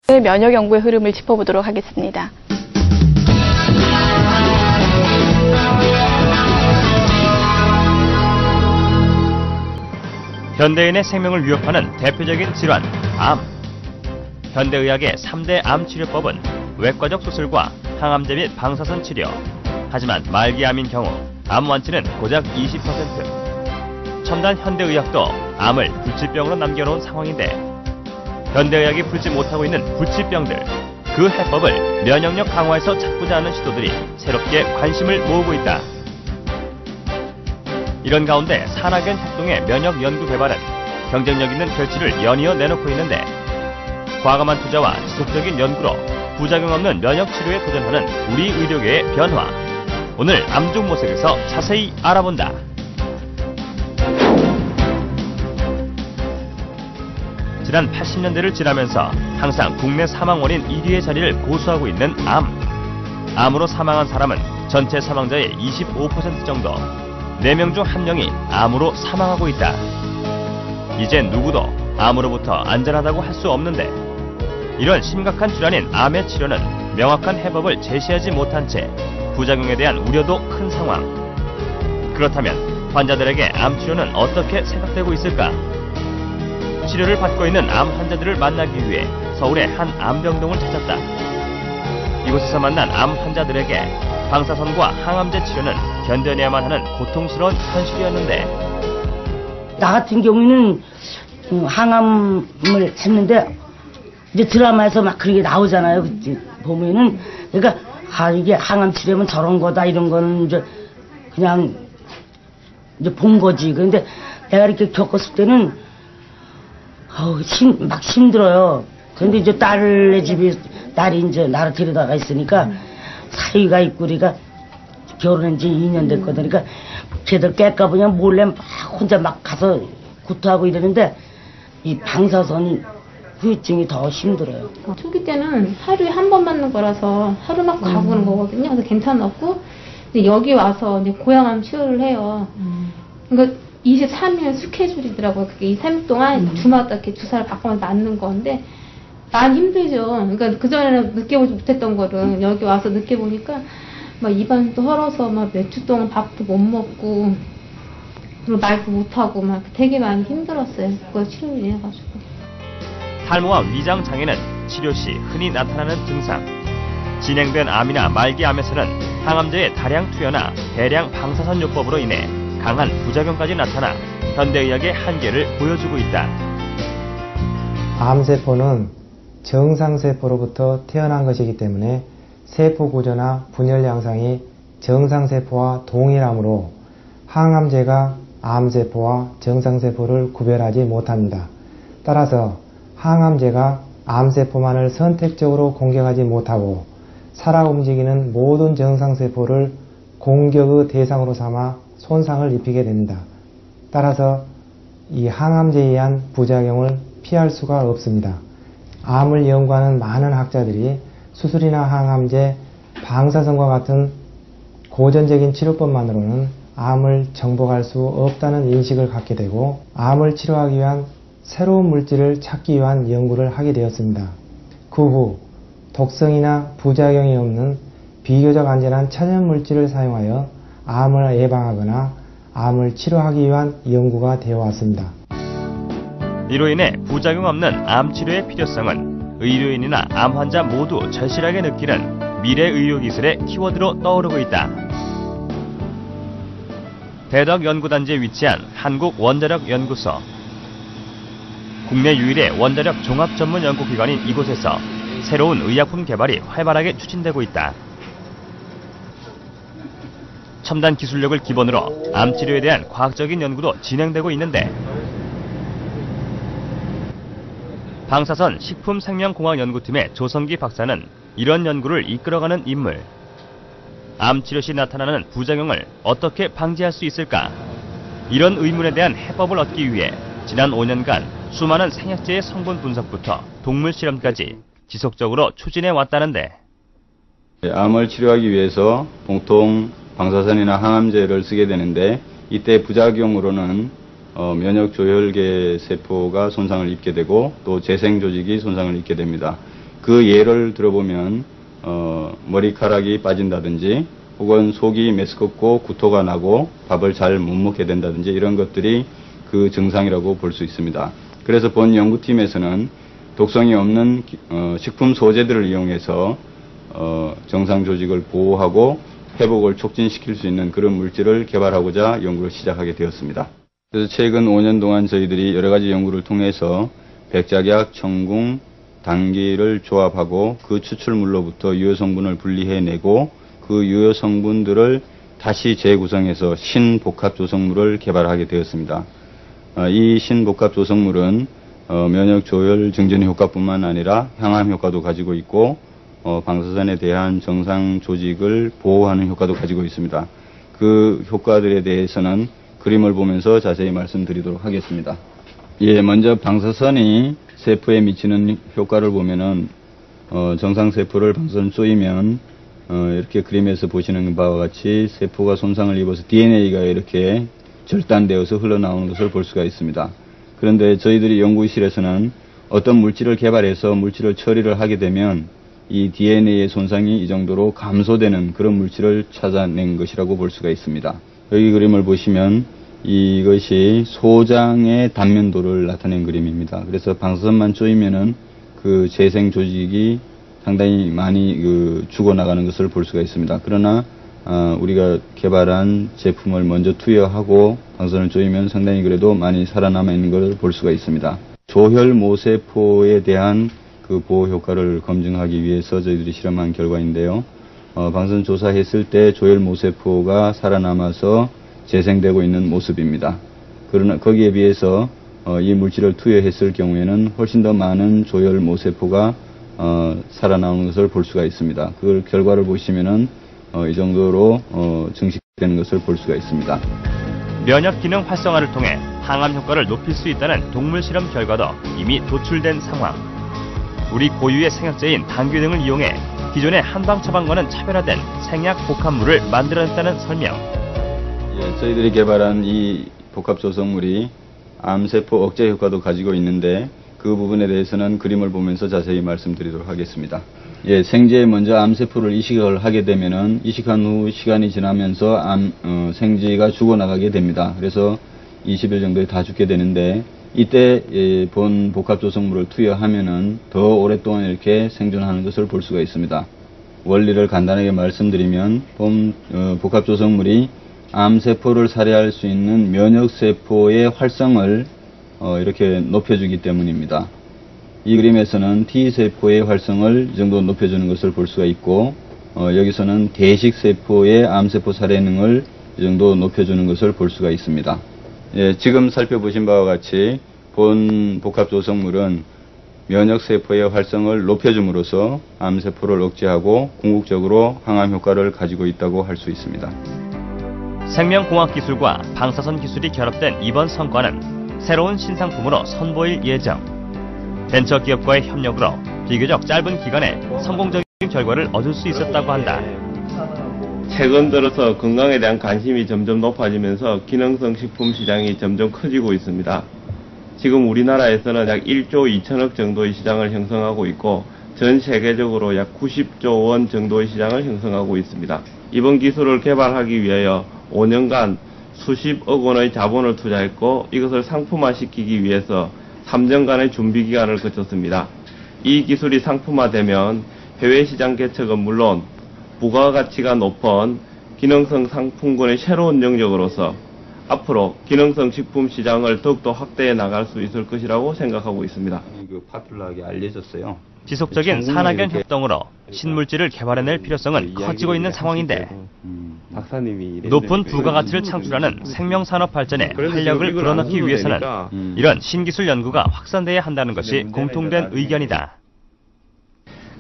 면역 연구의 흐름을 짚어보도록 하겠습니다. 현대인의 생명을 위협하는 대표적인 질환, 암. 현대의학의 3대 암 치료법은 외과적 수술과 항암제 및 방사선 치료. 하지만 말기암인 경우 암 완치는 고작 20%. 첨단 현대의학도 암을 불치병으로 남겨놓은 상황인데 현대의학이 풀지 못하고 있는 불치병들, 그 해법을 면역력 강화에서 찾고자 하는 시도들이 새롭게 관심을 모으고 있다. 이런 가운데 산학연 협동의 면역 연구 개발은 경쟁력 있는 결실을 연이어 내놓고 있는데 과감한 투자와 지속적인 연구로 부작용 없는 면역 치료에 도전하는 우리 의료계의 변화. 오늘 암중 모색에서 자세히 알아본다. 지난 80년대를 지나면서 항상 국내 사망 원인 1위의 자리를 고수하고 있는 암. 암으로 사망한 사람은 전체 사망자의 25% 정도. 4명 중 1명이 암으로 사망하고 있다. 이제 누구도 암으로부터 안전하다고 할 수 없는데 이런 심각한 질환인 암의 치료는 명확한 해법을 제시하지 못한 채 부작용에 대한 우려도 큰 상황. 그렇다면 환자들에게 암 치료는 어떻게 생각되고 있을까? 치료를 받고 있는 암 환자들을 만나기 위해 서울의 한 암병동을 찾았다. 이곳에서 만난 암 환자들에게 방사선과 항암제 치료는 견뎌내야만 하는 고통스러운 현실이었는데 나 같은 경우에는 항암을 했는데 이제 드라마에서 막 그런 게 나오잖아요. 그때 보면은 그러니까 이게 항암 치료면 저런 거다 이런 거는 이제 그냥 이제 본 거지. 그런데 내가 이렇게 겪었을 때는 막 힘들어요. 그런데 이제 딸네 집에 딸이 이제 나를 데려다가 있으니까 사위가 있고 우리가 결혼한 지 2년 됐거든. 그러니까 걔들 깰까 보냐 몰래 막 혼자 막 가서 구토하고 이러는데 이 방사선 후유증이 더 힘들어요. 초기 때는 하루에 한 번 맞는 거라서 하루 맞고 가고 그런 거거든요. 그래서 괜찮았고 이제 여기 와서 이제 고양암 치료를 해요. 그러니까 23일 스케줄이더라고요. 그게 2, 3일 동안 주마다 이렇게 주사를 바꿔서 맞는 건데 많이 힘들죠. 그러니까 그전에는 느껴보지 못했던 거를 여기 와서 느껴보니까 막 입안도 헐어서 막 몇 주 동안 밥도 못 먹고 그리고 말도 못하고 막 되게 많이 힘들었어요. 그거 치료를 해가지고. 탈모와 위장 장애는 치료 시 흔히 나타나는 증상. 진행된 암이나 말기암에서는 항암제의 다량 투여나 대량 방사선 요법으로 인해 강한 부작용까지 나타나 현대의학의 한계를 보여주고 있다. 암세포는 정상세포로부터 태어난 것이기 때문에 세포 구조나 분열 양상이 정상세포와 동일하므로 항암제가 암세포와 정상세포를 구별하지 못합니다. 따라서 항암제가 암세포만을 선택적으로 공격하지 못하고 살아 움직이는 모든 정상세포를 공격의 대상으로 삼아 손상을 입히게 됩니다. 따라서 이 항암제에 의한 부작용을 피할 수가 없습니다. 암을 연구하는 많은 학자들이 수술이나 항암제, 방사선과 같은 고전적인 치료법만으로는 암을 정복할 수 없다는 인식을 갖게 되고 암을 치료하기 위한 새로운 물질을 찾기 위한 연구를 하게 되었습니다. 그 후 독성이나 부작용이 없는 비교적 안전한 천연물질을 사용하여 암을 예방하거나 암을 치료하기 위한 연구가 되어 왔습니다. 이로 인해 부작용 없는 암 치료의 필요성은 의료인이나 암 환자 모두 절실하게 느끼는 미래 의료기술의 키워드로 떠오르고 있다. 대덕연구단지에 위치한 한국원자력연구소. 국내 유일의 원자력 종합 전문 연구기관인 이곳에서 새로운 의약품 개발이 활발하게 추진되고 있다. 첨단 기술력을 기본으로 암 치료에 대한 과학적인 연구도 진행되고 있는데 방사선 식품생명공학연구팀의 조성기 박사는 이런 연구를 이끌어가는 인물. 암 치료 시 나타나는 부작용을 어떻게 방지할 수 있을까? 이런 의문에 대한 해법을 얻기 위해 지난 5년간 수많은 생약제의 성분 분석부터 동물 실험까지 지속적으로 추진해 왔다는데 암을 치료하기 위해서 보통 방사선이나 항암제를 쓰게 되는데 이때 부작용으로는 면역 조혈계 세포가 손상을 입게 되고 또 재생 조직이 손상을 입게 됩니다. 그 예를 들어보면 머리카락이 빠진다든지 혹은 속이 메스껍고 구토가 나고 밥을 잘 못 먹게 된다든지 이런 것들이 그 증상이라고 볼 수 있습니다. 그래서 본 연구팀에서는 독성이 없는 식품 소재들을 이용해서 정상 조직을 보호하고 회복을 촉진시킬 수 있는 그런 물질을 개발하고자 연구를 시작하게 되었습니다. 그래서 최근 5년 동안 저희들이 여러 가지 연구를 통해서 백작약, 청궁, 당귀를 조합하고 그 추출물로부터 유효 성분을 분리해내고 그 유효 성분들을 다시 재구성해서 신복합 조성물을 개발하게 되었습니다. 이 신복합 조성물은 면역 조혈 증진 효과뿐만 아니라 항암 효과도 가지고 있고 방사선에 대한 정상 조직을 보호하는 효과도 가지고 있습니다. 그 효과들에 대해서는 그림을 보면서 자세히 말씀드리도록 하겠습니다. 예, 먼저 방사선이 세포에 미치는 효과를 보면은 정상 세포를 방사선 쏘이면 이렇게 그림에서 보시는 바와 같이 세포가 손상을 입어서 DNA가 이렇게 절단되어서 흘러나오는 것을 볼 수가 있습니다. 그런데 저희들이 연구실에서는 어떤 물질을 개발해서 물질을 처리를 하게 되면 이 DNA의 손상이 이 정도로 감소되는 그런 물질을 찾아낸 것이라고 볼 수가 있습니다. 여기 그림을 보시면 이것이 소장의 단면도를 나타낸 그림입니다. 그래서 방사선만 쪼이면은 그 재생 조직이 상당히 많이 죽어나가는 것을 볼 수가 있습니다. 그러나 우리가 개발한 제품을 먼저 투여하고 방사선을 쪼이면 상당히 그래도 많이 살아남아 있는 것을 볼 수가 있습니다. 조혈 모세포에 대한 그 보호 효과를 검증하기 위해서 저희들이 실험한 결과인데요. 방사선 조사했을 때 조혈 모세포가 살아남아서 재생되고 있는 모습입니다. 그러나 거기에 비해서 이 물질을 투여했을 경우에는 훨씬 더 많은 조혈 모세포가 살아나오는 것을 볼 수가 있습니다. 그 결과를 보시면은 이 정도로 증식되는 것을 볼 수가 있습니다. 면역 기능 활성화를 통해 항암 효과를 높일 수 있다는 동물 실험 결과도 이미 도출된 상황. 우리 고유의 생약제인 당귀 등을 이용해 기존의 한방 처방과는 차별화된 생약 복합물을 만들어냈다는 설명. 예, 저희들이 개발한 이 복합 조성물이 암세포 억제 효과도 가지고 있는데 그 부분에 대해서는 그림을 보면서 자세히 말씀드리도록 하겠습니다. 예, 생제에 먼저 암세포를 이식을 하게 되면은 이식한 후 시간이 지나면서 생쥐가 죽어나가게 됩니다. 그래서 20일 정도에 다 죽게 되는데 이때 본 복합 조성물을 투여하면은 더 오랫동안 이렇게 생존하는 것을 볼 수가 있습니다. 원리를 간단하게 말씀드리면 본 복합 조성물이 암세포를 살해할 수 있는 면역세포의 활성을 이렇게 높여주기 때문입니다. 이 그림에서는 T세포의 활성을 이 정도 높여주는 것을 볼 수가 있고 여기서는 대식세포의 암세포 살해능을 이 정도 높여주는 것을 볼 수가 있습니다. 예, 지금 살펴보신 바와 같이 본 복합 조성물은 면역세포의 활성을 높여줌으로써 암세포를 억제하고 궁극적으로 항암 효과를 가지고 있다고 할 수 있습니다. 생명공학 기술과 방사선 기술이 결합된 이번 성과는 새로운 신상품으로 선보일 예정. 벤처기업과의 협력으로 비교적 짧은 기간에 성공적인 결과를 얻을 수 있었다고 한다. 최근 들어서 건강에 대한 관심이 점점 높아지면서 기능성 식품 시장이 점점 커지고 있습니다. 지금 우리나라에서는 약 1조 2천억 정도의 시장을 형성하고 있고 전 세계적으로 약 90조 원 정도의 시장을 형성하고 있습니다. 이번 기술을 개발하기 위하여 5년간 수십억 원의 자본을 투자했고 이것을 상품화시키기 위해서 3년간의 준비 기간을 거쳤습니다. 이 기술이 상품화되면 해외 시장 개척은 물론 부가가치가 높은 기능성 상품군의 새로운 영역으로서 앞으로 기능성 식품 시장을 더욱더 확대해 나갈 수 있을 것이라고 생각하고 있습니다. 파퓰러하게 알려졌어요. 지속적인 산학연 협동으로 신물질을 개발해낼 필요성은 커지고 있는 상황인데 높은 부가가치를 창출하는 생명산업 발전에 활력을 불어넣기 위해서는 이런 신기술 연구가 확산돼야 한다는 것이 공통된 의견이다.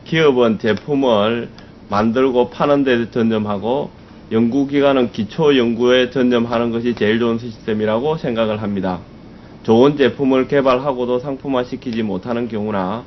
기업은 제품을 만들고 파는 데 전념하고 연구기관은 기초 연구에 전념하는 것이 제일 좋은 시스템이라고 생각을 합니다. 좋은 제품을 개발하고도 상품화시키지 못하는 경우나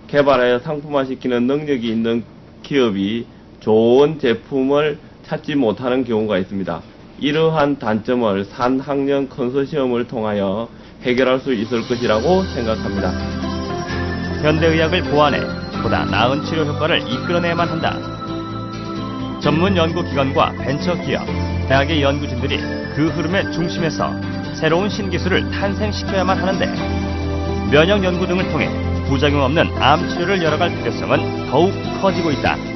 개발하여 상품화시키는 능력이 있는 기업이 좋은 제품을 찾지 못하는 경우가 있습니다. 이러한 단점을 산학연 컨소시엄을 통하여 해결할 수 있을 것이라고 생각합니다. 현대의학을 보완해 보다 나은 치료 효과를 이끌어내야만 한다. 전문 연구기관과 벤처기업, 대학의 연구진들이 그 흐름의 중심에서 새로운 신기술을 탄생시켜야만 하는데 면역 연구 등을 통해 부작용 없는 암 치료를 열어갈 필요성은 더욱 커지고 있다.